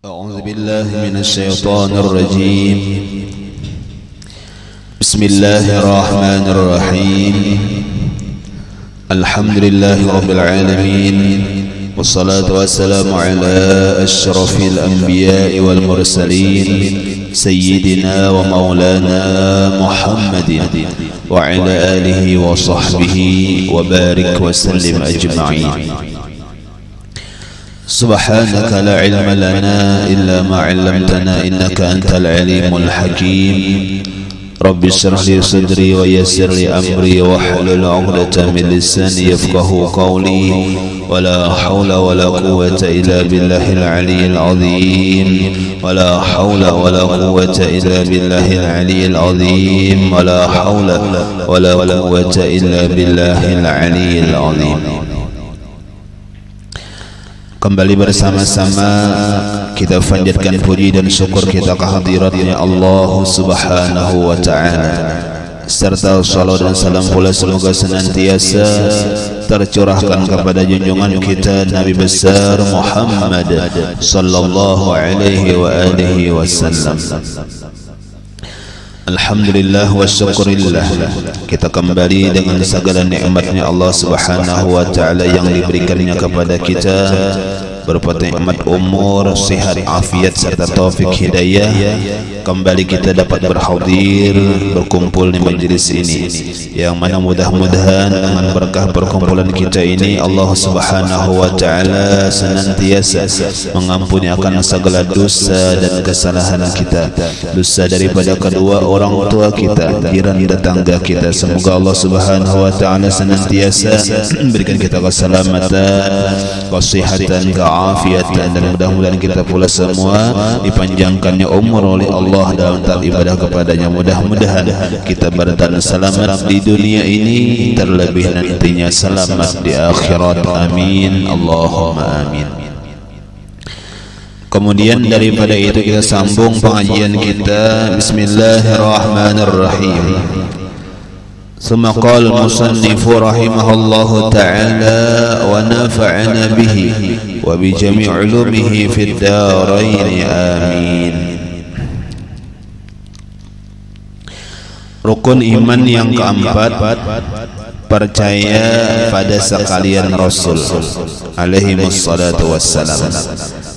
أعوذ بالله من الشيطان الرجيم. بسم الله الرحمن الرحيم. الحمد لله رب العالمين، والصلاة والسلام على أشرف الأنبياء والمرسلين سيدنا ومولانا محمد وعلى آله وصحبه وبارك وسلم أجمعين. سبحانك لا علم لنا إلا ما علمتنا إنك أنت العليم الحكيم. رب اشرح لي صدري ويسر لي أمري واحلل عقدة من لساني يفقه قولي. ولا حول ولا قوة إلا بالله العلي العظيم. ولا حول ولا قوة إلا بالله العلي العظيم. ولا حول ولا قوة إلا بالله العلي العظيم. Kembali bersama-sama kita panjatkan puji dan syukur kita kehadiratnya Allah Subhanahu wa Ta'ala, serta salawat dan salam pula semoga senantiasa tercurahkan kepada junjungan kita Nabi besar Muhammad sallallahu alaihi wa alihi wasallam. Alhamdulillah wa syukurillah, kita kembali dengan segala nikmatnya Allah Subhanahu wa Ta'ala yang diberikannya kepada kita berupa nikmat umur, sehat, afiat serta taufik hidayah. Kembali kita dapat berhadir, berkumpul di majelis ini, yang mana mudah-mudahan dengan berkah perkumpulan kita ini Allah Subhanahu wa Ta'ala senantiasa mengampuni akan segala dosa dan kesalahan kita, dosa daripada kedua orang tua kita, jiran tetangga kita. Semoga Allah Subhanahu wa Ta'ala senantiasa berikan kita keselamatan, kesehatan, keafiatan, dan mudah-mudahan kita pula semua dipanjangkannya umur oleh Allah dalam taat ibadah kepadanya. Mudah-mudahan kita bertahan selamat di dunia ini, terlebih nantinya selamat di akhirat. Amin, Allahumma amin. Kemudian daripada itu kita sambung pengajian kita. Bismillahirrahmanirrahim. ثم قال المصنف رحمه الله تعالى ونفعنا به وبجميع علومه في الدارين آمين. Rukun iman yang keempat, percaya pada sekalian Rasul alaihi wassalatu wassalam,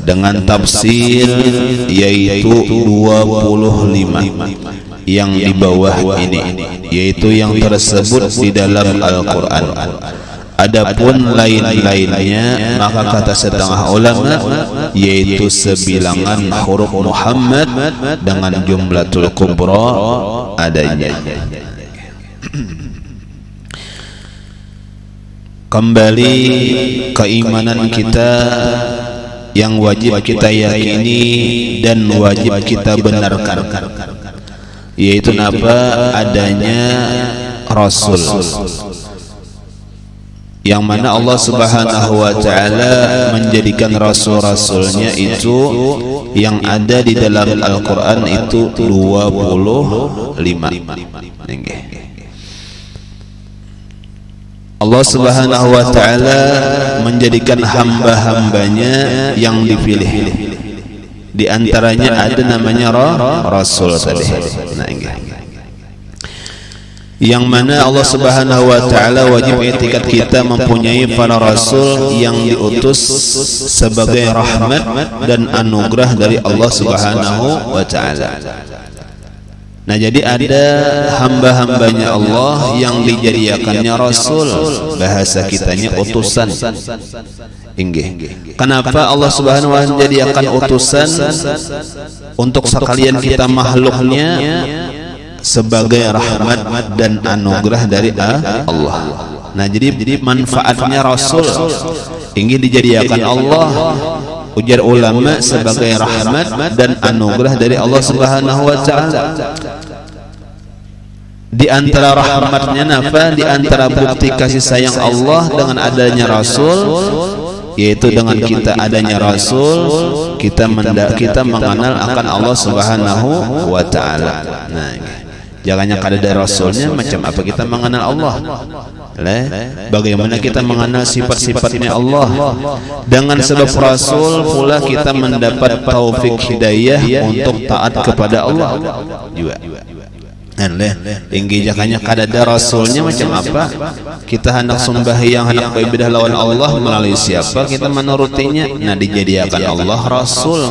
dengan tafsir yaitu 25 yang di bawah ini, yaitu yang tersebut di dalam Al-Quran. Adapun lain-lainnya maka kata setengah ulama yaitu sebilangan huruf Muhammad dengan jumlatul kubra adanya. Kembali keimanan kita yang wajib kita yakini dan wajib kita benarkan, yaitu apa? Adanya Rasul, yang mana Allah Subhanahu wa Ta'ala menjadikan Rasul-Rasulnya itu yang ada di dalam Al-Quran itu 25. Allah Subhanahu wa Ta'ala menjadikan hamba-hambanya yang dipilih. Di antaranya ada namanya Rasul tadi. Yang mana Allah Subhanahu wa Ta'ala wajib etikat kita mempunyai para rasul yang diutus sebagai rahmat dan anugerah dari Allah Subhanahu wa Ta'ala. Nah, jadi ada hamba-hambanya Allah yang dijadikannya rasul, bahasa kitanya utusan. Kenapa Allah Subhanahu wa Ta'ala menjadikan utusan? Untuk sekalian kita makhluknya sebagai rahmat dan anugerah dari Allah. Nah, jadi manfaatnya Rasul ingin dijadikan Allah, ujar ulama, sebagai rahmat dan anugerah dari Allah Subhanahu wa Ta'ala. Di antara rahmatnya apa? Di antara bukti kasih sayang Allah dengan adanya Rasul, yaitu dengan kita adanya Rasul kita mengenal akan Allah Subhanahu wa Ta'ala. Nah, jangan yang ada dari Rasulnya, macam apa kita mengenal Allah? Bagaimana kita mengenal sifat-sifatnya Allah. Dengan sebab Rasul pula kita mendapat taufik hidayah untuk taat kepada Allah juga. Tinggi jakanya kadada Rasulnya macam apa? Kita hendak sembahyang, hendak beribadah lawan Allah melalui siapa? Kita menurutinya. Nah, dijadikan Allah Rasul.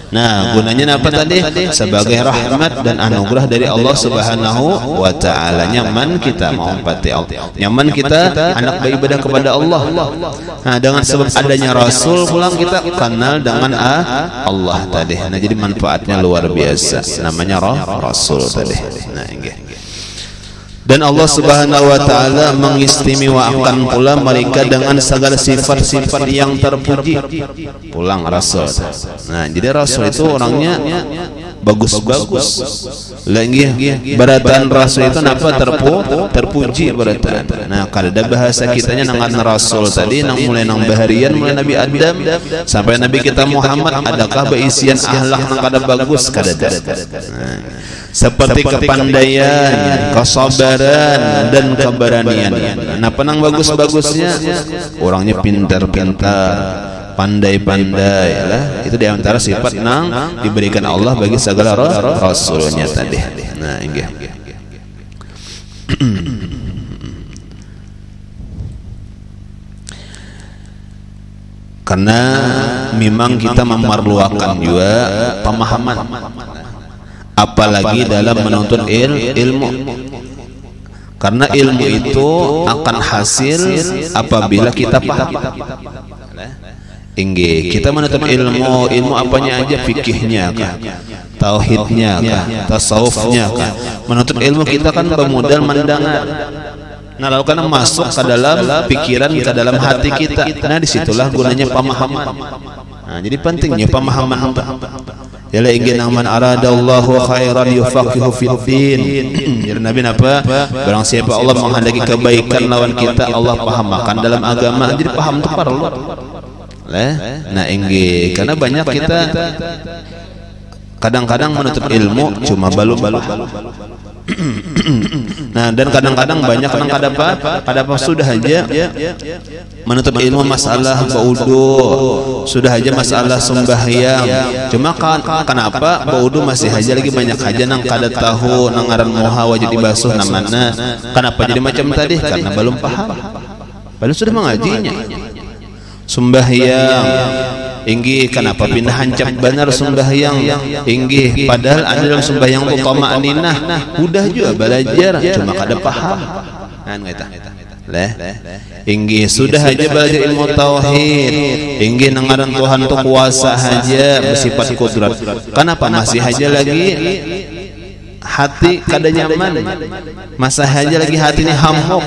Nah, gunanya apa tadi? Sebagai rahmat dan anugerah dari Allah Subhanahu wa taala. Nyaman kita mau pati Allah. Nyaman kita anak beribadah kepada Allah. Nah, dengan sebab adanya Rasul pulang kita kenal dengan Allah tadi. Nah, jadi manfaatnya luar biasa. Namanya Rasul tadi. Nah, inggih. Dan Allah Subhanahu wa taala mengistimewakan pula mereka dengan segala sifat-sifat yang terpuji. Pulang Rasul. Nah, jadi Rasul itu orangnya bagus-bagus. Lagi beratan Rasul itu napa terpuji beratan. Nah, kada bahasa kitanya dengan Rasul tadi nang mulai nang baharian mulai Nabi Adam sampai Nabi kita Muhammad, adakah beisian akhlak nang kada bagus? Kada. Nah, seperti kepandaian, kesabaran dan keberanian. Nah, penang bagus-bagusnya orangnya pintar-pintar, pandai-pandai lah. Itu diantara sifat nang diberikan Allah bagi segala Rasulnya tadi. Nah, inggih. Karena memang kita memerlukan juga pemahaman, apalagi dalam menuntut ilmu. Karena ilmu itu akan hasil apabila kita paham. Inggih, kita menuntut ilmu apanya aja, fikihnya kah, tauhidnya kah, tasawufnya kah. Menuntut ilmu kita kan bermodal mendengar. Nah, lalu karena masuk ke dalam pikiran, ke dalam hati kita. Nah, disitulah gunanya pemahaman. Nah, jadi pentingnya pemahaman. Ya la ingin man aradallahu khairan yufaqihu fiddin. Jadi Nabi apa? Barang siapa Allah menghendaki kebaikan lawan kita, Allah pahamkan dalam agama. Jadi paham itu perlu. Nah, inggih, karena banyak kita kadang-kadang menuntut ilmu cuma balu-balu. Nah, dan kadang-kadang banyak orang kadapa sudah aja menuntut ilmu masalah baudu, sudah aja masalah sembahyang. Cuma kenapa baudu masih aja lagi banyak aja nang kada tahu nang ngaran moha wajib dibasuh namana. Kenapa jadi macam tadi? Karena belum paham. Padahal sudah mengajinya. Sembahyang inggih, kenapa pindah hancap benar sembahyang inggih, padahal ada dalam sembahyang utama aninah udah juga belajar cuma kada paham kan kita inggih, sudah aja belajar ilmu tauhid inggih, nengaran Tuhan itu kuasa aja bersifat kudrat, kenapa masih aja lagi hati kada nyaman, masa aja lagi hati ini hamuk.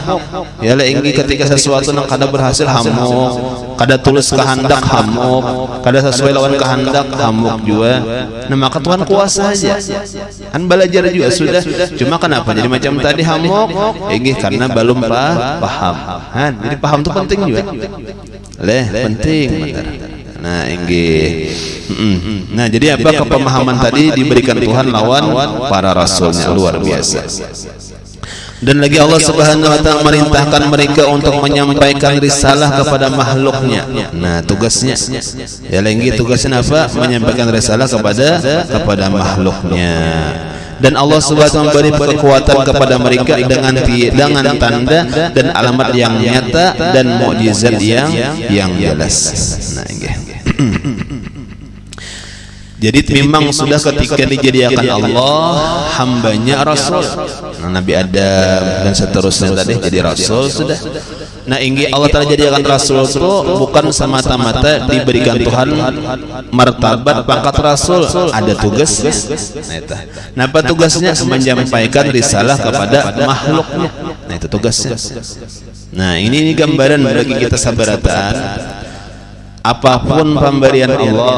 Ya lah inggih, ketika sesuatu yang kada berhasil hamuk, kada tulus kehendak hamuk, kada sesuai lawan kehendak hamuk juga. Nah, maka Tuhan kuasa aja. Kan belajar juga sudah. Cuma kenapa jadi macam tadi hamuk? Inggih, karena belum paham. Jadi paham itu penting juga. Penting. Nah, inggih. Nah, jadi apa kepemahaman tadi diberikan Tuhan lawan para rasulnya, luar biasa. Dan lagi Allah Subhanahu wa taala merintahkan mereka untuk menyampaikan risalah kepada makhluknya. Nah, tugasnya ya lagi tugasnya apa? Menyampaikan risalah kepada makhluknya. Dan Allah Subhanahu wa taala memberi kekuatan kepada mereka dengan tanda dan alamat yang nyata dan mukjizat yang jelas. Nah, jadi memang sudah ketika dijadikan Allah hambanya Rasul, nah, Nabi Adam dan seterusnya tadi jadi Rasul sudah. Nah, inggih Allah telah jadikan Rasul itu bukan semata-mata diberikan Tuhan martabat pangkat Rasul, ada tugas. Nah, apa tugasnya? Menyampaikan risalah kepada makhluknya. Nah, itu tugasnya. Nah, ini gambaran bagi kita sabaratan. Apapun pemberian Allah,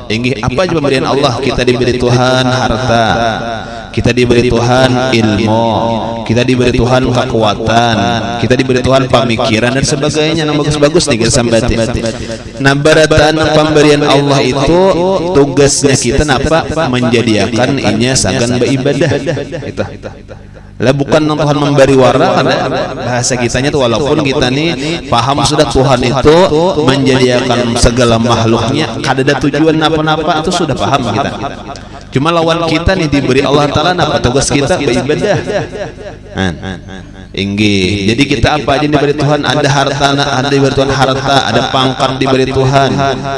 inggih, apa aja pemberian Allah, kita diberi Tuhan harta, kita diberi Tuhan ilmu, kita diberi Tuhan kekuatan, kita diberi Tuhan pemikiran dan sebagainya yang bagus-bagus nih kita sambati. Nah, baratan pemberian Allah itu tugasnya kita napa? Menjadikan inya sagan beribadah. Lah bukan Tuhan memberi wara, karena bahasa kitanya tuh walaupun kita nih paham sudah Tuhan itu menjadikan segala makhluknya kadada tujuan apa-apa, itu sudah paham kita. Cuma lawan kita nih diberi Allah Ta'ala apa tugas kita beribadah. Inggih. Jadi kita apa aja diberi Tuhan, ada harta, ada diberi Tuhan harta, ada pangkat diberi Tuhan,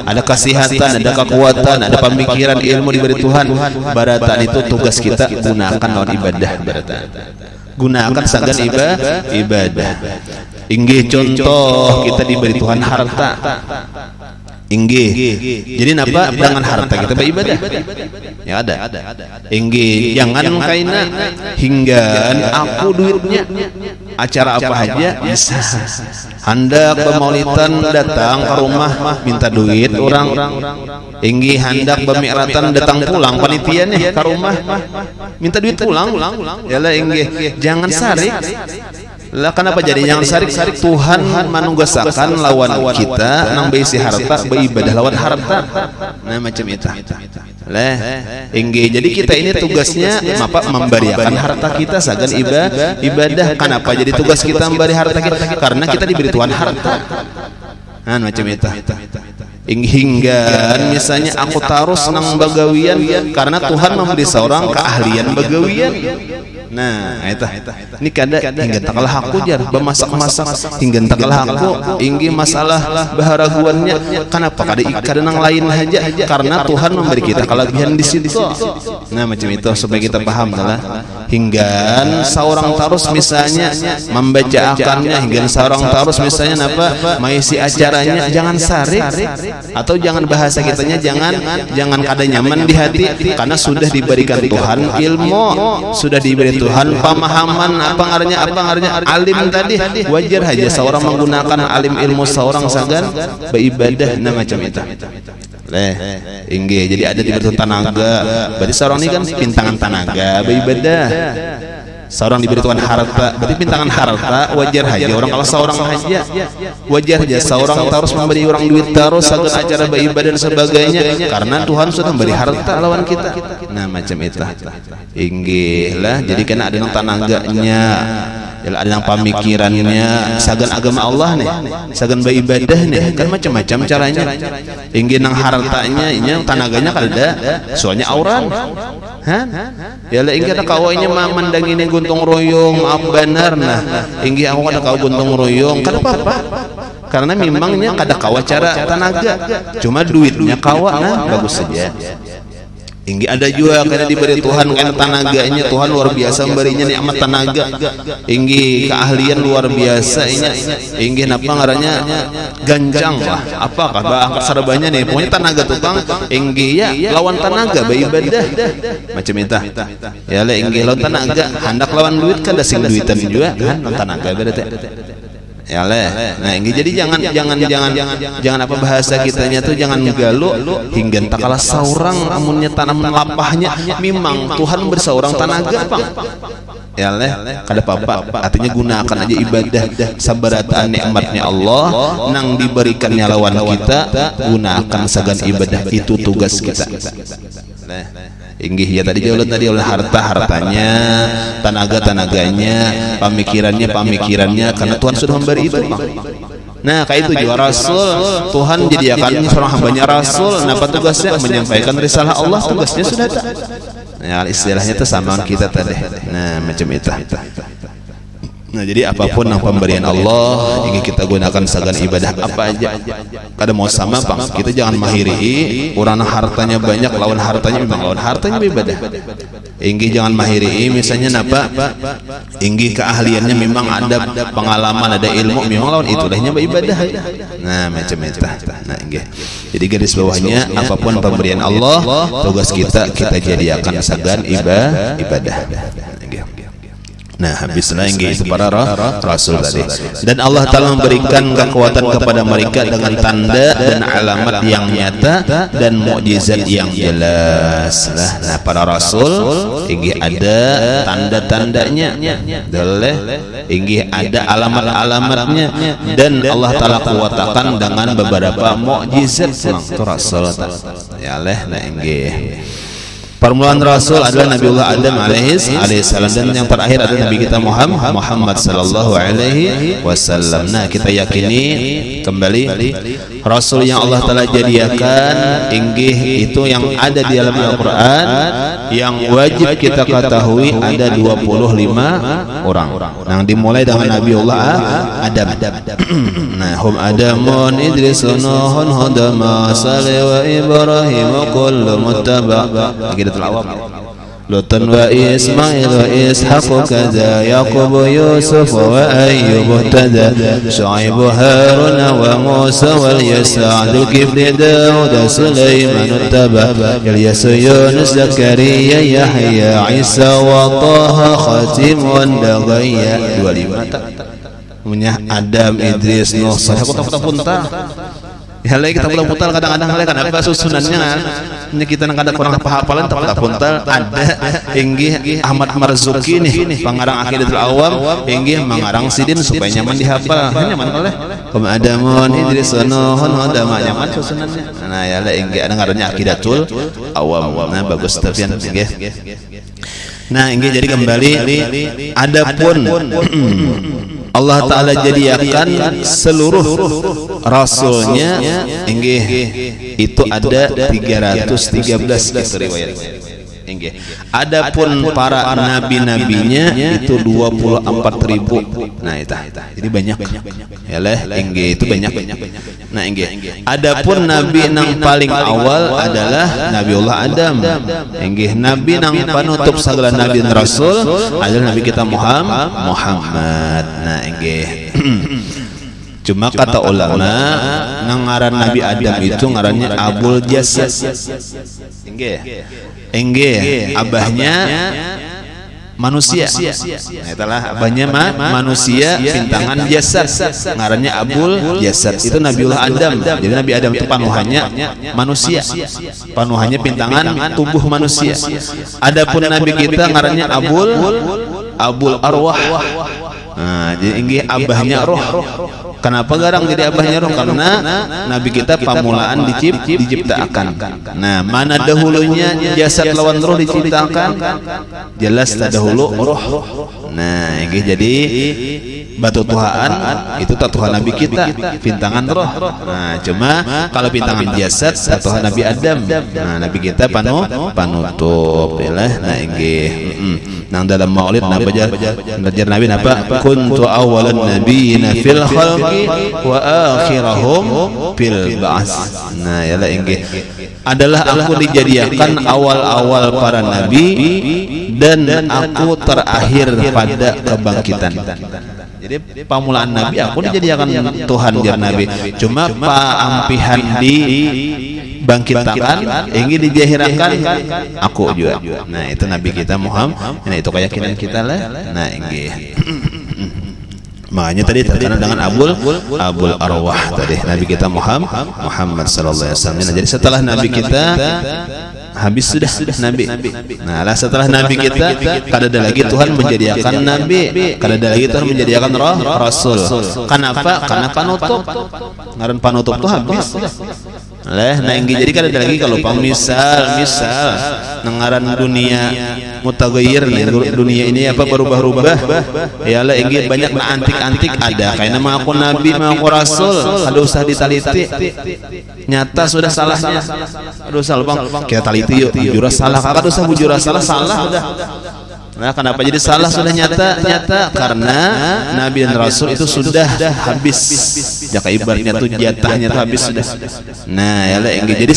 ada kesehatan, ada kekuatan, ada pemikiran, ilmu diberi Tuhan. Baratan itu tugas kita gunakan lawan ibadah baratan. Gunakan sagan ibadah. Inggih, contoh kita diberi Tuhan harta. Inggih. Jadi napa dengan harta kita beribadah? Ya ada. Inggih, jangan kaina hingga aku duitnya acara apa aja bisa. Hendak pemaulidan datang ke rumah minta duit orang. Inggih, hendak pemikratan datang pulang panitia nih ke rumah minta duit pulang. Yalah inggih, jangan sarik. Lah kenapa jadi yang sarik-sarik? Tuhan manunggasakan lawan kita nang beisi harta beribadah lawan harta. Nah macam itu. Lah inggih, jadi kita ini tugasnya apa? Memberiakan harta kita sagan ibadah. Kenapa jadi tugas kita memberi harta kita? Karena kita diberi Tuhan harta. Nah macam itu. Hingga misalnya aku taruh senang bagawian karena Tuhan memberi seorang keahlian bagawian. Nah, ini kada hingga takalah aku jar bemasak-masak hingga takalah aku inggi masalah baharaguannya. Kenapa kada nang lain aja? Karena Tuhan memberi kita kelebihan di situ. Nah, macam itu supaya kita paham adalah hingga seorang tarus misalnya membaca akannya, hingga seorang tarus misalnya apa mengisi acaranya, jangan sarik atau jangan bahasa kitanya jangan kada nyaman di hati karena sudah diberikan Tuhan ilmu, sudah diberi Tuhan pemahaman apa ngaranya alim tadi. Wajar aja seorang menggunakan alim ilmu seorang sagan beribadah. Nah macam itu. Inggih, jadi ada diberi tenaga. Berarti seorang ini kan pintangan tenaga beribadah. Seorang diberi Tuhan harta, berarti pintangan harta. Wajar aja orang kalau seorang aja wajar aja seorang harus memberi orang duit terus sagan acara beribadah dan sebagainya karena Tuhan sudah memberi harta lawan kita. Nah macam itu. Inggih lah, jadi kena ada yang tanaganya, ada yang pemikirannya sagan agama Allah nih, sagan beribadah nih, kan macam-macam caranya. Inggih nang hartanya yang tanaganya kada soalnya auran. Ya lah inggih ada kawainya mandang ini guntung royong maaf benar. Nah inggih aku kada kau guntung royong kada apa-apa karena memangnya kada kawa cara tenaga, cuma duitnya kawa. Nah bagus saja. Inggih ada juga karena diberi Tuhan karena tenaganya Tuhan luar biasa memberinya nikmat tenaga. Inggih keahlian luar biasa inggih napa ngarannya ganjang lah apakah angkat sarabanya nih pokoknya tenaga tukang inggih ya lawan tenaga beribadah macam itu. Ya le inggih lawan tenaga hendak lawan duit kada sing duitan juga kan lawan tenaga berarti. Ya leh. Nah ini jadi jangan apa bahasa kitanya tuh jangan galuh hingga tak kalah seorang amunnya tanaman lapahnya memang Tuhan berseorang tenaga apa ya leh kada apa-apa artinya gunakan aja ibadah sabarataan nikmatnya Allah nang diberikannya lawan kita gunakan sagan ibadah itu tugas kita. Inggih ya tadi jauh tadi oleh hartanya, tanaganya, pemikirannya karena Tuhan sudah memberi itu. Nah kayak itu juga Rasul Tuhan jadi akan seorang hambanya Rasul. Nah apa tugasnya menyampaikan risalah Allah, tugasnya sudah tak. Nah istilahnya itu sama kita tadi. Nah macam itu. Nah jadi apapun yang pemberian Allah ingin kita gunakan sagan ibadah apa aja kada mau sama bang kita jangan mahiri orang hartanya banyak lawan hartanya memang lawan hartanya ibadah. Inggih jangan mahiri misalnya napa inggih keahliannya memang ada pengalaman ada ilmu memang lawan itu lahnya ibadah. Nah macam itu. Nah inggih jadi garis bawahnya apapun pemberian Allah tugas kita jadikan sagan ibadah. Nah habislah inggih itu para rasul tadi dan Allah Ta'ala memberikan kekuatan kepada mereka dengan tanda dan alamat yang nyata dan mukjizat yang jelas. Nah para rasul inggih ada tanda-tandanya daleh inggih ada alamat-alamatnya dan Allah Ta'ala kuatakan dengan beberapa mukjizat itu rasul ya leh. Nah inggih Permulaan Rasul adalah Nabiullah Adam alaihissalam, dan yang terakhir adalah Nabi kita Muhammad sallallahu alaihi wasallam. Nah, kita yakini kembali Rasul yang Allah Ta'ala jadiakan inggih itu yang ada di dalam Al-Quran, yang wajib kita ketahui ada 25 orang. Nah, dimulai dengan Nabiullah Adam. Nah, hum Adamun Idrisun Nuhun Hudama Salih wa Ibrahim kullu muttaba. Qiratul Awam. Lutun wa Ismail wa Ishaq kaza Yaqub Yusuf wa Ayyub tada Shu'aib Harun wa Musa wal Yasa Dzulkifli Daud Sulaiman taba Ilyas Yunus Zakaria Yahya Isa wa Taha Khatim wa Dagaya 25 punya Adam Idris Nuh Saleh punta-punta. Ya lagi kita putar kadang-kadang kan apa susunannya ini kita kadang kurang hafalan punta ada inggih Ahmad Marzuki nih pangarang Aqidatul Awam inggih mangarang sidin supaya nyaman dihafal nyaman oleh Om Adamun Idris Nuhun Hadama nyaman susunannya. Nah ya lah inggih ada ngarannya Aqidatul Awam. Nah bagus terpian inggih. Nah inggih jadi kembali adapun Allah Ta'ala jadiakan seluruh Rasulnya inggih itu ada 313 itu riwayat inggih. Adapun para nabi-nabinya itu 24.000. Nah itu jadi banyak ya lah inggih itu banyak. Nah inggih adapun nabi yang paling awal adalah Nabiullah Adam inggih, nabi yang panutup segala nabi dan rasul adalah nabi kita Muhammad. Nah inggih cuma kata ulama ngaran Nabi Adam itu ngarannya Abul Jasad inggih abahnya manusia. Nah, itulah abahnya manusia pintangan jasad ngarannya Abul Jasad itu Nabiullah Adam. Jadi Nabi Adam itu panuhannya manusia, panuhannya pintangan tubuh manusia. Adapun Nabi kita ngarannya Abul Arwah. Nah, jadi inggih abahnya roh. Kenapa garang jadi abahnya roh? Karena Nabi kita pamulaan diciptakan. Nah, mana dahulunya jasad lawan roh diciptakan? Jelas dahulu roh. Nah, inggih jadi batu tuhaan itu Tuhan Nabi kita pintangan roh. Nah, cuma kalau pintangan jasad Tuhan Nabi Adam. Nah, Nabi kita panutup lah. Nah, inggih. Nang dalam Maulid belajar Nabi napa kuntu awalan nabiyina fil khalqi wa akhirahum fil ba'ts. Nah ya lah inggih adalah aku dijadikan awal-awal para nabi dan aku terakhir pada kebangkitan. Jadi pamulaan nabi aku dijadikan Tuhan jar nabi, cuma paampihan di bangkitakan ingin dijahirakan aku juga. Nah itu nabi kita Muhammad. Nah itu keyakinan kita lah. Nah inggih makanya tadi terkenal dengan Abul Arwah tadi nabi kita Muhammad sallallahu alaihi wasallam. Nah jadi setelah nabi kita habis sudah nabi. Nah lah setelah nabi kita kada ada lagi Tuhan menjadikan nabi, kada ada lagi Tuhan menjadikan rasul. Kenapa? Karena panutup. Ngaran panutup tuh habis. Nah inggih jadi kada ada lagi kalau misal ngaran dunia mutaghayyir dunia ini apa berubah-ubah ya lah inggih banyak antik-antik ada kayak nama aku nabi aku rasul ada usah ditaliti nyata sudah salahnya aduh salah bang kita taliti yuk bujur salah kakak usah bujur salah udah. Nah kenapa jadi salah sudah nyata karena nabi dan rasul itu sudah habis jaka ibaratnya tuh jatahnya tuh habis sudah. Nah ya lah inggih jadi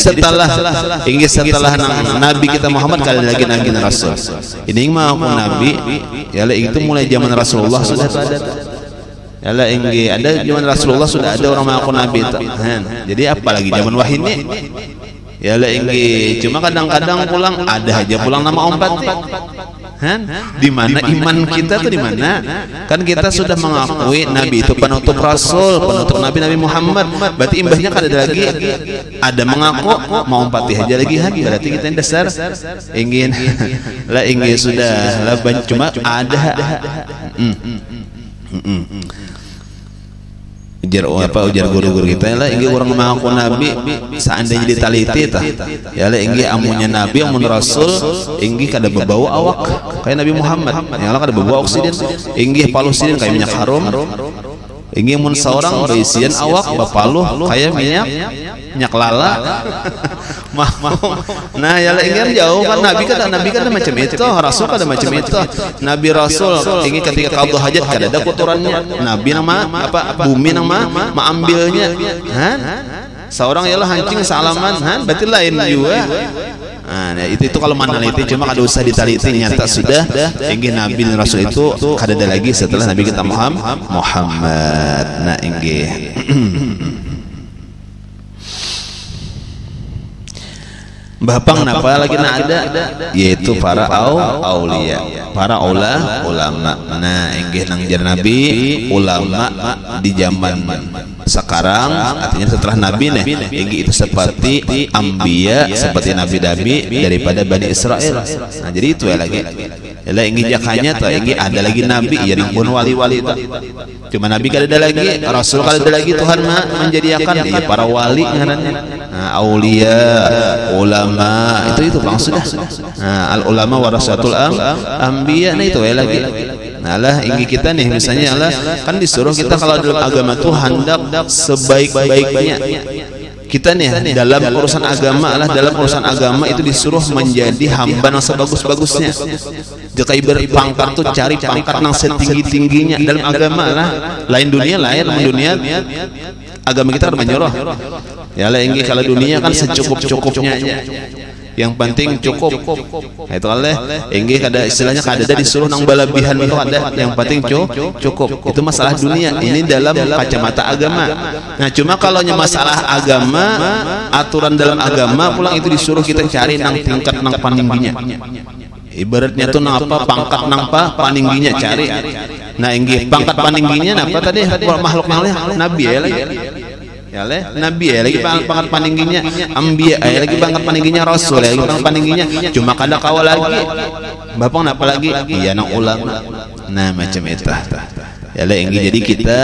setelah nabi kita Muhammad kali lagi nabi dan rasul ini mah aku nabi ya lah itu mulai zaman Rasulullah sudah ada. Ya lah inggih ada zaman Rasulullah sudah ada orang mengaku nabi itu. Jadi apalagi zaman wahyu ini ya lah inggih cuma kadang-kadang pulang ada aja pulang nama ompat. Di mana iman kita tuh di mana? Kan kita sudah mengakui nabi itu penutup rasul, penutup nabi Muhammad. Berarti imbahnya kan ada lagi ada mengaku mau empati aja lagi berarti kita yang dasar ingin sudah lah cuma ada ujar guru-guru kita lah inggih urang mengaku nabi seandainya ditaliti tah ya lah inggih amunnya nabi amun rasul inggih kada berbau awak kayak Nabi Muhammad yang lah kada berbau oksiden inggih palusin kayak minyak harum inggih mun seorang beisian awak bapaluh kayak minyak lala nah ya lah inggih jauh kan nabi kan macam itu rasul kan macam itu nabi rasul inggih ketika qadha hajat kada ada kotorannya nabi nama apa bumi nama mengambilnya seorang ialah hancing salaman berarti lain juga. Nah itu kalau meneliti cuma kada usah diteliti nyata sudah inggih nabi dan rasul itu kada ada lagi setelah nabi kita Muhammad. Nah inggih Bapang napa lagi ada yaitu para aulia, para ulama. Nah inggih nang jar nabi ulama di zaman sekarang artinya setelah nabi nih inggih itu seperti ambiya seperti nabi-nabi daripada Bani Israel. Nah jadi itu ya lagi ya inggih jakanya tuh inggih ada lagi nabi ya pun wali-wali itu cuma nabi kada ada lagi rasul kada ada lagi Tuhan menjadikan ya para wali ngarannya. Nah aulia ulama itu maksudnya. Nah al ulama warasatul ambiya. Nah itu ya lagi. Nah lah inggih kita nih misalnya lah kan disuruh kita kalau dalam agama tuh hendak sebaik-baiknya kita nih dalam urusan agama itu disuruh menjadi hamba yang sebagus-bagusnya. Jika berpangkat tuh cari pangkat yang setinggi-tingginya dalam agama lah. Lain dunia agama kita harus menyuruh. Ya lah inggih kalau dunia kan secukup-cukupnya aja. Yang penting cukup. Nah, itu kaleh inggih kada istilahnya kada ada disuruh nang balabihan itu ada. Yang penting cukup. Itu masalah dunia. Ini dalam kacamata agama. Nah, cuma kalau masalah agama, aturan dalam agama pulang itu disuruh kita cari nang tingkat nang paningginya. Ibaratnya tuh nang apa pangkat nang paningginya cari. Nah, inggih pangkat paningginya apa tadi makhluk yang lain nabi ya lagi. Ya nabi ya lagi pangkat paningginya ambiya ya lagi pangkat paningginya rasul ya lagi pangkat paningginya cuma kada kawal lagi bapang apa lagi iya nang ulama. Nah macam itu ya lah jadi kita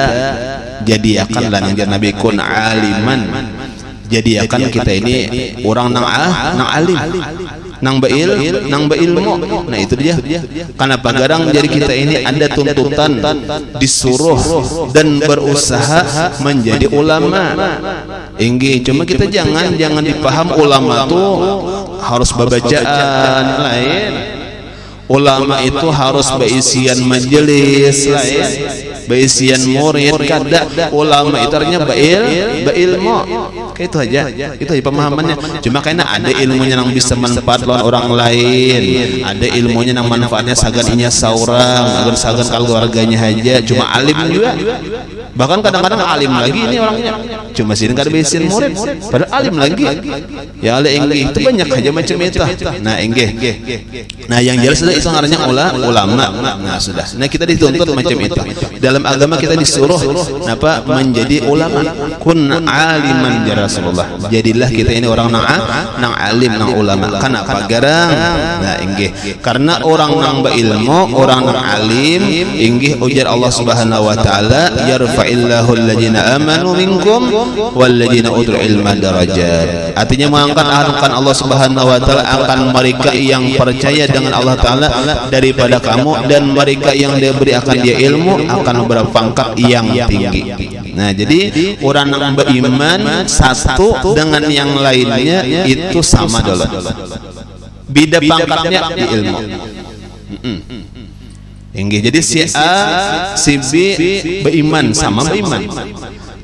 jadikan lah nang nabi kun aliman jadikan kita ini orang nang alim nang beilmu. Nah itu dia kenapa garang jadi kita ini ada tuntutan disuruh dan berusaha menjadi ulama inggih cuma kita jangan dipaham ulama tuh harus babacaan lain ulama itu harus beisian majelis lain beisian murid kada ulama itu artinya beilmu kayak itu aja pemahamannya cuma karena ada ilmunya yang bisa manfaat lawan orang lain ada ilmunya yang manfaatnya sagan inya seorang agar sagan keluarganya aja cuma alim juga bahkan kadang-kadang alim lagi ini orangnya cuma sini kada beisian murid padahal alim lagi ya oleh inggih itu banyak aja macam itu. Nah inggih nah yang jelas itu ngarannya ulama. Nah sudah nah kita dituntut macam itu dalam agama kita disuruh apa menjadi ulama kun aliman ya Rasulullah jadilah kita ini orang nang alim nang ulama kenapa garang. Nah inggih karena orang nang beilmu orang nang alim inggih ujar Allah Subhanahu wa taala yarfa'illahu alladhina amanu minkum walladzina utul ilma darajat artinya mengangkat Allah Subhanahu wa taala akan mereka yang percaya dengan Allah taala daripada kamu dan mereka yang diberi akan dia ilmu akan berpangkat yang tinggi. Nah jadi orang yang beriman satu dengan yang lainnya itu sama dulu beda pangkatnya di ilmu. Inggih jadi si A si B beriman sama beriman.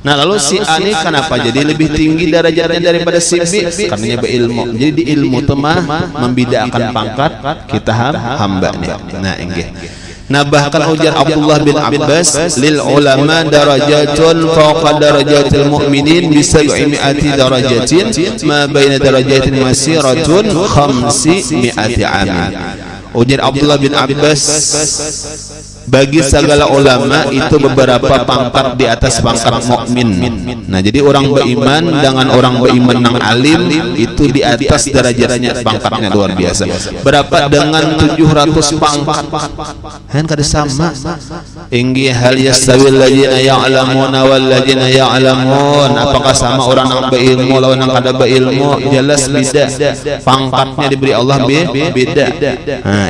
Nah lalu si A ini kenapa jadi lebih tinggi derajatnya daripada si B? Karena berilmu. Jadi di ilmu itu membedakan pangkat kita hambanya. Nah inggih. Nah bahkan ujar Abdullah bin Abbas lil ulama darajatun fawqa darajatil mu'minin bi 700 darajatin ma baina darajatin masiratun 500 amin. Ujar Abdullah bin Abbas bagi segala ulama itu beberapa pangkat di atas pangkat mukmin. Nah jadi orang beriman dengan orang beriman yang alim itu di atas derajatnya pangkatnya luar biasa. Berapa dengan 700 pangkat? Kan kada sama. Inggih hal yastawil ladzina ya'lamuna wal ladzina ya'lamun, apakah sama orang yang berilmu lawan yang kada berilmu? Jelas beda, pangkatnya diberi Allah beda.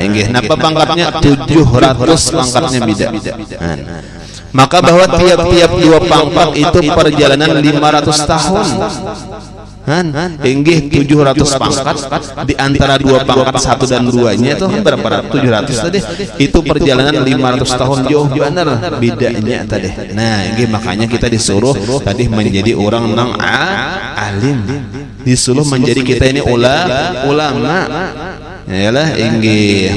Inggih napa pangkatnya? 700 pangkatnya beda. Maka bahwa tiap-tiap 2 pangkat itu perjalanan 500 tahun. Inggih 700 pangkat di antara 2 pangkat 1 dan 2-nya itu berapa? 700 tadi. Itu perjalanan 500 tahun jauh benar bedanya tadi. Nah, inggih makanya kita disuruh tadi menjadi orang nang alim. Disuruh menjadi kita ini ulama. Yalah inggih.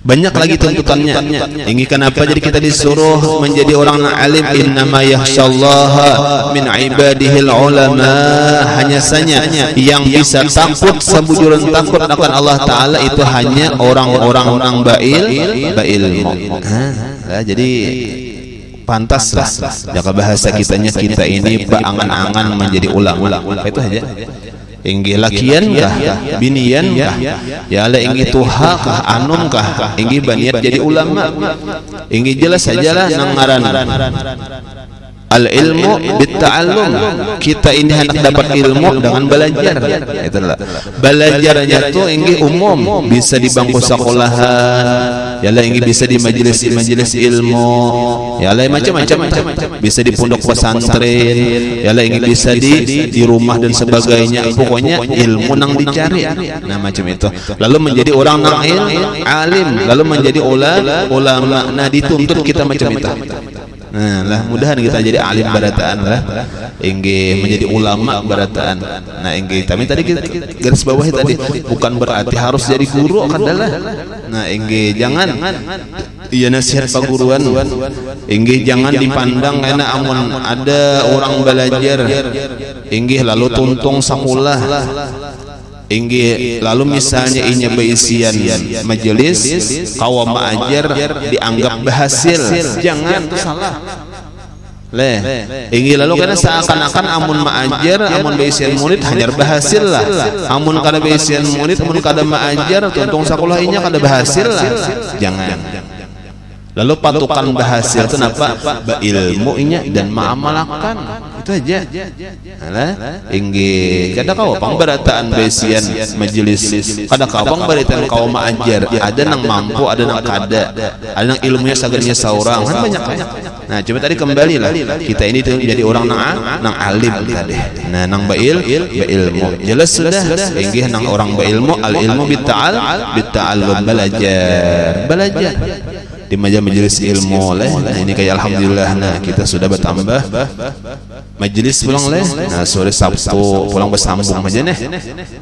Banyak lagi tuntutannya. Ini kenapa jadi kita disuruh menjadi orang alim? Innama yakhsyallaha min ibadihil ulama. Hanya saja yang bisa takut sebujuran takut akan Allah Ta'ala itu hanya orang-orang yang berilmu. Jadi pantaslah jika bahasa kitanya kita ini berangan-angan menjadi ulama. Itu aja. Inggih lakian kah, binian kah, ya la inggih tuha kah, anum kah, inggih baniat jadi ulama. Inggih jelas sajalah nang ngaran al ilmu bitta'allum. Kita ini hendak dapat ilmu dengan belajar. Itulah. Belajarnya itu inggih umum, bisa di bangku sekolahan, yalah inggih bisa di majelis ilmu, yalah macam-macam. Bisa di pondok pesantren, yalah inggih bisa di rumah dan sebagainya. Pokoknya ilmu nang dicari. Nah macam itu. Lalu menjadi orang nang alim, lalu menjadi ulama. Nah dituntut kita macam itu. Nah lah mudahan kita jadi alim barataan lah, inggih menjadi ulama barataan. Nah inggih tapi tadi kita garis bawahi tadi bukan berarti harus jadi guru kadalah. Nah inggih jangan iya nasihat paguruan, inggih jangan dipandang karena amun ada orang belajar inggih lalu tuntung sakulah. Inggih lalu misalnya inya beisian majelis kaum ajar dianggap berhasil, jangan itu salah. Inggih lalu karena seakan-akan amun ma'ajar amun beisian murid hanya berhasil lah, amun kada beisian murid amun kada ma'ajar tuntung sakulah inya kada berhasil lah, jangan. Lalu patukan berhasil itu apa? Beilmunya dan ma'amalakan. Itu aja. Alah, inggih. Kada kau pemberataan besian majelis. Kada kau pemberataan kau ma'ajar. Ada nang mampu, ada nang kada. Ada nang ilmunya sagernya saurang. Kan banyak. Nah, coba tadi kembali lah. Kita ini tuh jadi orang nang alim tadi. Nah, nang beilmu. Jelas sudah. Inggih nang orang beilmu, al ilmu bitta'allum belajar. Di majelis ilmu leh. Nah ini kayak alhamdulillah. Nah kita sudah bertambah majelis pulang leh. Nah sore Sabtu pulang bersambung aja nih.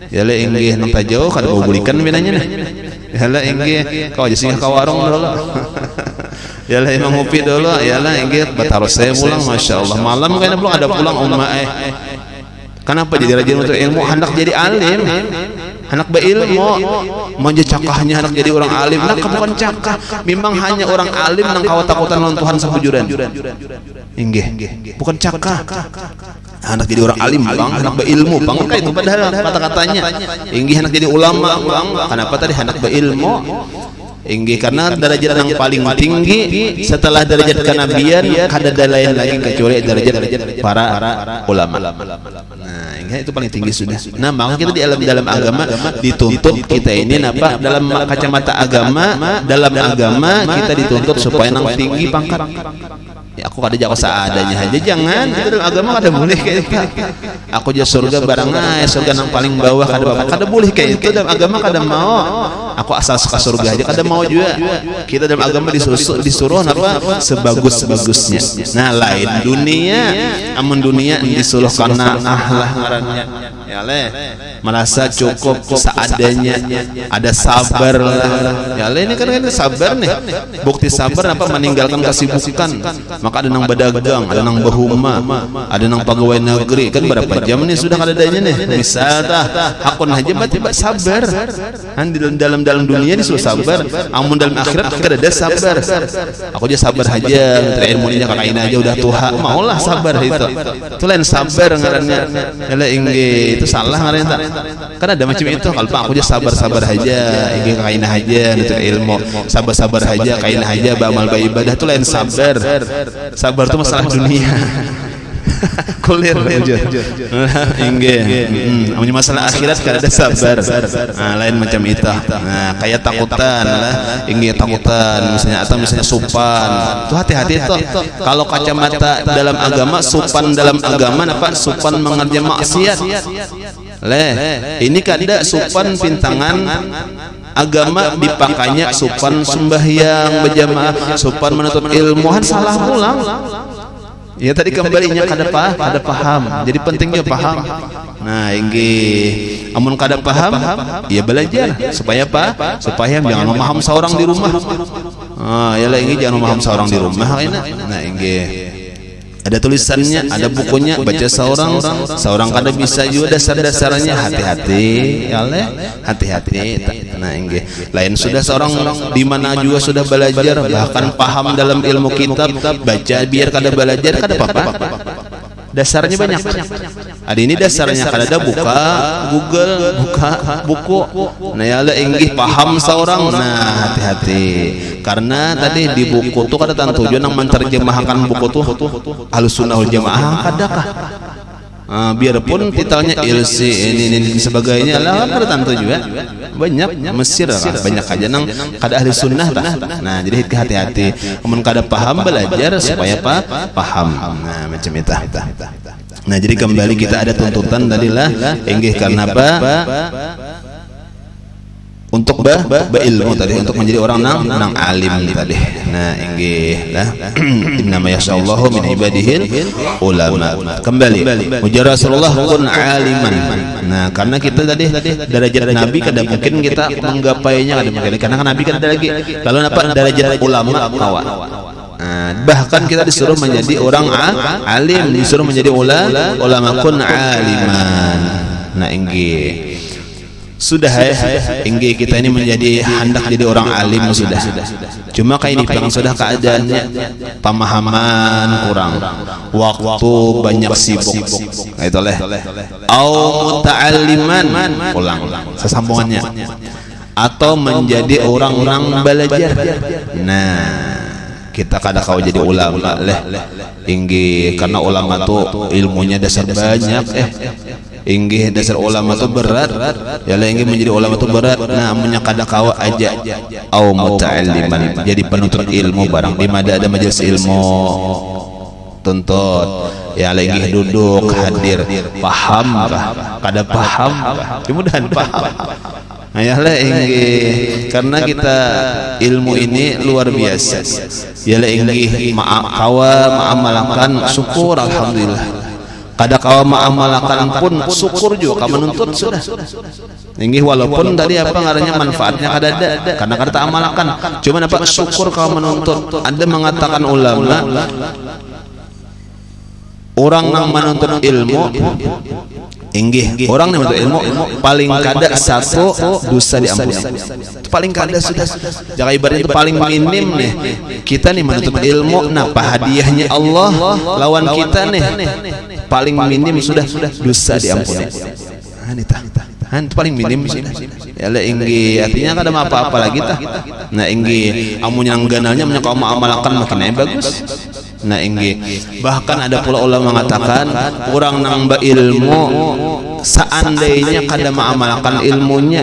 Ya le inggih nang tajauh kada bau bulikan binanya nih. Ya le inggih kau aja singgah ka warung dulu. Ya le emang ngopi dulu. Ya le inggih bataros saya pulang, masya Allah. Malam kayaknya belum ada pulang umma Kenapa jadi rajin untuk ilmu? Hendak jadi alim. Anak berilmu manja cakahnya anak jadi orang alim. Nah bukan cakah, memang hanya orang alim nang kawatakutan lawan Tuhan sabujuran. Inggih, bukan cakah. Anak jadi orang alim bang, anak berilmu bang, itu padahal kata-katanya. Inggih anak jadi ulama bang. Kenapa tadi anak berilmu? Inggih karena derajat yang paling tinggi setelah derajat kenabian kada ada lain lagi kecuali derajat para ulama. Nah, inggih itu paling tinggi sudah. Nah, maka kita di dalam agama dituntut kita ini apa? Dalam kacamata agama, dalam agama kita dituntut supaya nang tinggi pangkat. Ya, aku kada jago seadanya aja, jangan. Kita dalam agama kada boleh kayak itu. Aku aja surga barang surga nang paling bawah kada boleh kayak itu. Dalam agama kada mau. Aku asal suka surga aja kada mau juga. Kita dalam agama disuruh apa? Sebagus-bagusnya. Nah, lain dunia. Amun dunia disuruh karena ahlah ngarannya. Ya le, merasa cukup seadanya, ada sabar lah. Ya le, ini kan sabar nih. Bukti sabar apa? Meninggalkan kesibukan. Maka ada nang berdagang, ada nang berhuma, ada nang pegawai negeri. Kan berapa jam nih sudah kada adanya nih. Misal hakun aja berarti sabar. Kan dalam dunia ini sudah sabar. Amun dalam akhirat kada ada sabar. Aku aja sabar aja. Ilmunya kakain aja udah tuha. Maulah sabar itu. Itu lain sabar ngarannya. Ya le inggih itu salah ngarana. Kan ada macam itu. Kalau Pak aku aja sabar-sabar aja, inggih kainah aja nuntut ilmu. Sabar-sabar aja, kainah aja, beramal beribadah itu lain sabar. Sabar itu masalah dunia. Kulir aja. Inggih. Amun masalah akhirat kada ada sabar. Nah, lain macam itu. Nah, kayak takutan lah. Inggih takutan misalnya atau misalnya supan. Tuh hati-hati tuh. Kalau kacamata dalam agama, supan dalam agama apa? Supan mengerjakan maksiat. Ini kada supan pintangan agama dipakainya supan sembahyang berjamaah, supan menuntut ilmuhan salah pulang. Ya tadi kembalinya kada paham. Jadi pentingnya paham. Nah, inggih amun kada paham, ya belajar supaya apa? Supaya jangan memaham seorang di rumah. Yalah inggih jangan memaham seorang di rumah enak. Nah, inggih ada tulisannya, ada bukunya, baca seorang kada bisa juga dasar-dasarnya. Hati-hati, yalah, hati-hati. Nah, inggih lain sudah seorang di mana juga sudah belajar, bahkan paham dalam ilmu kitab, baca biar kada belajar kada apa-apa. Dasarnya banyak. Ada ini dasarnya kada ada, buka Google, buka buku. Nah, yalah inggih paham seorang. Nah, hati-hati. Karena tadi di buku tuh kada tentu tujuan yang menerjemahkan buku tuh Ahlussunnah wal Jamaah kadakah. Biarpun titelnya ilsi ini sebagainya lah kada tentu juga. Banyak Mesir lah, banyak aja nang kada ahli sunnah tah. Nah, jadi hati-hati. Amun kada paham belajar supaya paham. Nah, macam itu. Nah, jadi kembali kita ada tuntutan tadilah inggih karena apa? Untuk berilmu tadi, untuk menjadi orang nang alim tadi. Nah, inggih lah innama yasyallahu min ibadihil ulama. Kembali ujar Rasulullah kun aliman. Nah, karena kita tadi derajat nabi kada mungkin kita menggapainya, kada mungkin karena nabi kan ada lagi. Kalau apa derajat ulama kawan. Bahkan kita disuruh menjadi orang alim, disuruh menjadi ulama kun aliman. Nah, inggih sudah inggih kita ini menjadi hendak jadi orang alim sudah. Cuma kayak ini bilang sudah keadaannya pemahaman kurang, waktu banyak sibuk. Itu leh. Au muta'alliman ulang sesambungannya. Atau menjadi orang-orang belajar. Nah, kita kada kau jadi ulama leh. Inggih karena ulama tuh ilmunya dasar banyak inggih dasar ulama itu berat. Ya lah inggih menjadi ulama itu berat. Nah, menyakada kawa aja au muta'alliman jadi penuntut ilmu barang di mana ada majelis ilmu tuntut. Ya lah inggih duduk hadir paham kah? Kada paham mudah-mudahan paham. Nah, ya lah inggih karena kita ilmu ini luar biasa. Ya lah inggih kawa mengamalkan syukur alhamdulillah. Kada kawa ma'amalakan pun syukur juga kamu menuntut sudah. Inggih walaupun tadi apa ngarannya manfaatnya kada ada karena kada ta'amalakan. Cuma apa syukur kamu menuntut. Ada mengatakan ulama orang yang menuntut ilmu inggih orang yang menuntut ilmu paling kada satu dosa diampuni. Itu paling kada sudah. Jangan ibaratnya itu paling minim nih. Kita nih menuntut ilmu, nah hadiahnya Allah lawan kita nih. Paling minim sudah dosa diampuni. Itu paling minim sudah. Ya lah inggih artinya kada apa-apa lagi tah. Nah, inggih amun yang ganalnya menyang amalkan makin bagus. Nah, inggih bahkan ada pula ulama mengatakan orang nang ilmu seandainya kada mengamalkan ilmunya,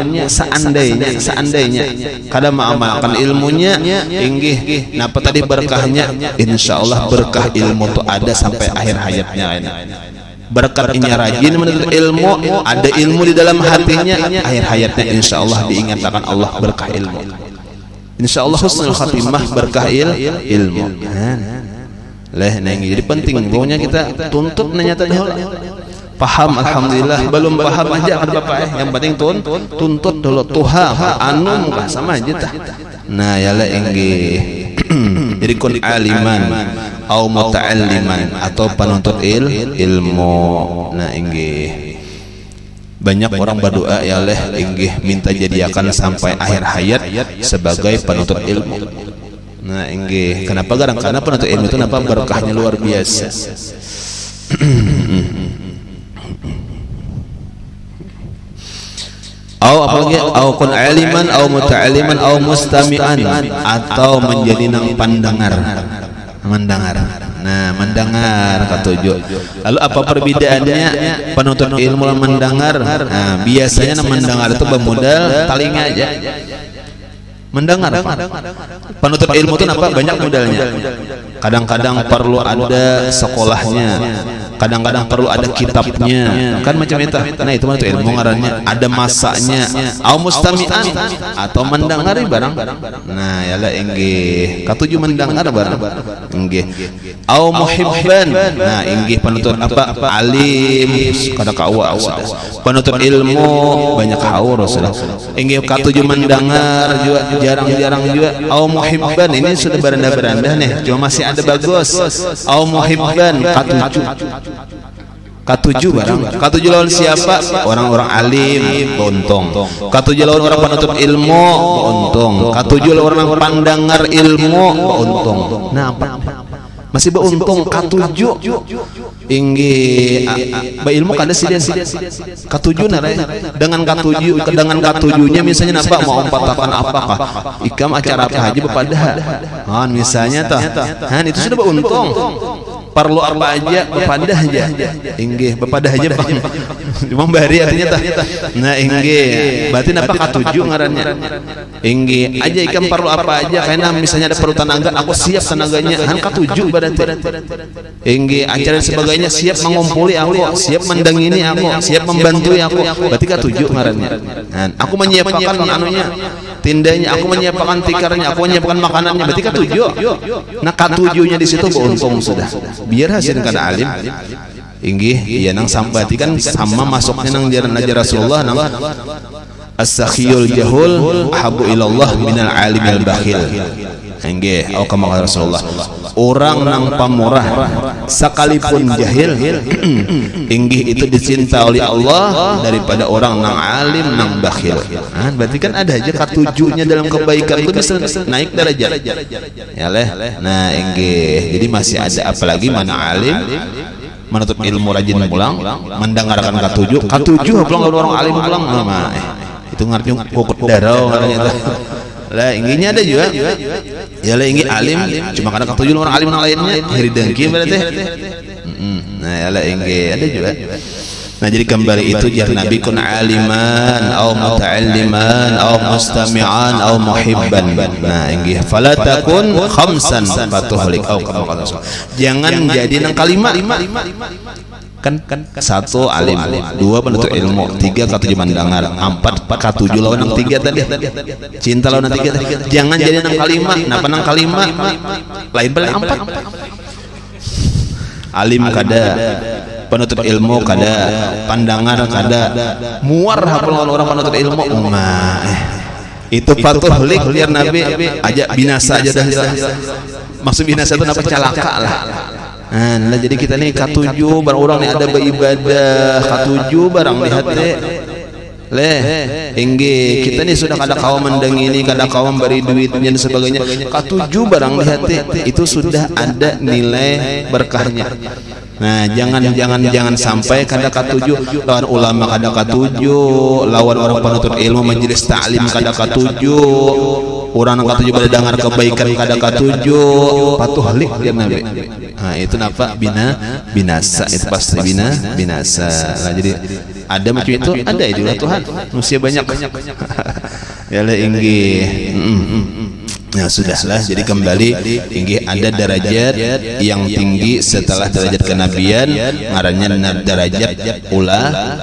seandainya kada mengamalkan ilmunya inggih napa tadi berkahnya insyaallah berkah ilmu itu ada sampai akhir hayatnya ini. Berkat ini rajin menuntut ilmu, ada ilmu di dalam hatinya, akhir hayatnya insyaallah diingatkan Allah berkah ilmu. Insyaallah husnul khatimah berkah ilmu. Jadi penting pokoknya kita tuntut nanya tadi paham alhamdulillah, belum paham aja kan Bapak yang penting tuntut dulu tuha anu sama aja tah. Nah, yalah inggih jadi kun aliman au muta'alliman atau penuntut ilmu. Nah, inggih banyak orang berdoa ya leh inggih minta jadiakan sampai akhir hayat sebagai penuntut ilmu. Nah, inggih kenapa garang karena penuntut ilmu itu kenapa berkahnya luar biasa. Au apalagi au kun aliman au muta'alliman au mustami'an, atau menjadi nang pandengar. Mendengar. Nah, mendengar ketujuh. Lalu apa perbedaannya penuntut ilmu mendengar? Nah, biasanya mendengar itu bermodal telinga aja. Mendengar penuntut ilmu itu apa? Banyak modalnya. Kadang-kadang perlu ada sekolahnya, kadang-kadang perlu ada kitabnya, kan macam itu. Nah, itu penuntut ilmu ngarannya ada masanya. Au mustami'an, atau mendengar barang. Nah, yalah inggih katujuh mendengar barang inggih. Au muhibban, nah inggih penuntut apa? Alim kada kawa penuntut ilmu banyak haur sudah inggih katujuh mendengar juga jarang-jarang juga. Au muhibban, ini sudah beranda-beranda nih, cuma masih ada bagus. Au muhibban katujuh barang. Katujuh lawan siapa? Orang-orang alim untung. Katujuh lawan orang penuntut ilmu untung. Katujuh lawan orang pandangar ilmu untung. Nah, masih beruntung katujuh inggih ilmu kada sidan katujuh narai dengan katujuhnya misalnya apa mau umpatakan apakah ikam acara apa haji bepadah misalnya tah itu sudah beruntung. Perlu apa aja bepadah aja inggih bepadah aja cuma bari artinya tah. Nah inggih berarti apa katujuh ngarannya inggih aja ikam perlu apa aja karena misalnya ada perlu tenaga aku siap tenaganya kan katujuh berarti inggih acara sebagainya siap mengumpuli aku siap mendangini aku siap membantu aku berarti katujuh ngarannya. Nah, aku menyiapkan anunya tindanya, aku menyiapkan tikarnya, aku menyiapkan makanannya, berarti katujuh. Nah katujuhnya di situ beruntung sudah. Biar hasil kada alim. Inggih, iya nang sambati kan sama masuknya nang jaran ajar Rasulullah nang as-sakhiyul jahul ahabu ilallah minal alimil bakhil. Inggih, au kama Rasulullah. Orang nang pamurah sekalipun jahil inggih itu dicinta oleh Allah daripada orang nang alim nang bakhil. Berarti kan ada aja katujuhnya dalam kebaikan itu bisa naik derajat. Ya leh. Nah, inggih. Jadi masih ada apalagi mana alim menuntut ilmu rajin pulang mendengarkan katujuh pulang orang alim pulang itu ngartinya kokot darah ngaranya lah inginnya ada juga ya lah ingin alim cuma kadang katujuh orang alim yang lainnya hiri dengki berarti nah ya lah ingin ada juga. Nah jadi kembali itu jar Nabi kun aliman au muta'alliman au mustami'an au muhibban. Nah inggih fala takun khamsan fatuhlik au kama qala jangan jadi nang kalimat kan satu alim, dua penuntut ilmu, tiga katujuh mendengar, empat katujuh lawan nang tiga tadi cinta lawan nang tiga tadi jangan jadi nang kalimat. Napa nang kalimat lain balik empat alim kada penuntut ilmu kada pandangan kada muar hafal orang penuntut ilmu itu patuhlik biar Nabi aja binasa aja dah maksud binasa itu napa celaka lah. Nah, jadi kita nih katujuh barang orang nih ada beribadah katujuh barang lihat leh inggih kita nih sudah kada kawan mendengini kada kawan beri duitnya dan sebagainya katujuh barang lihat itu sudah ada nilai berkahnya. Nah jangan sampai kada katujuh lawan ulama kada katujuh lawan orang penuntut ilmu majelis ta'lim kada katujuh orang yang katujuh pada dengar kebaikan kada katujuh patuhlik ya Nabi. Nah itu napa binasa itu pasti binasa. Nah jadi ada macam itu ada juga Tuhan manusia banyak ya lah inggih. Ya sudahlah jadi kembali inggih ada derajat yang tinggi setelah derajat kenabian ngarannya derajat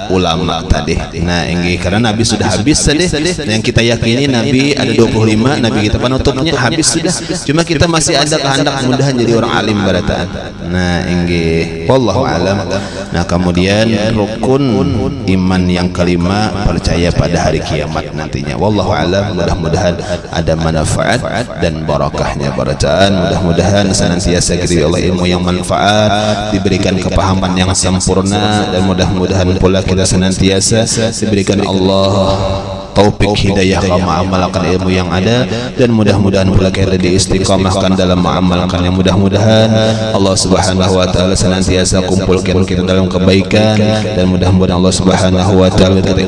ulama tadi. Nah inggih karena Nabi sudah habis tadi yang kita yakini Nabi ada 25 Nabi kita penutupnya habis sudah cuma kita masih ada kehendak mudahan jadi orang alim barataan. Nah inggih wallahu alam. Nah kemudian rukun iman yang kelima percaya pada hari kiamat nantinya wallahu alam. Mudah-mudahan ada manfaat dan barakahnya bacaan. Mudah-mudahan senantiasa diberi Allah ilmu yang manfaat, diberikan kepahaman yang sempurna, dan mudah-mudahan pula kita senantiasa diberikan Allah taufik hidayah kau mengamalkan ilmu yang ada, dan mudah-mudahan pula kita diistiqamahkan dalam mengamalkan yang mudah-mudahan Allah Subhanahu wa taala senantiasa kumpulkan kita dalam kebaikan, dan mudah-mudahan Allah Subhanahu wa taala kita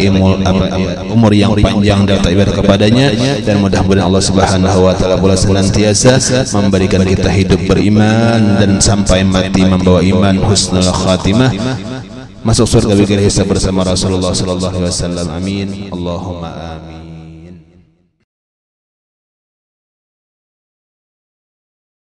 umur yang panjang dan taat kepadanya, dan mudah-mudahan Allah Subhanahu wa taala pula senantiasa memberikan kita hidup beriman dan sampai mati membawa iman husnul khatimah, masuk surga bighairi hisab bersama Rasulullah sallallahu alaihi wasallam. Amin. Allahumma amin.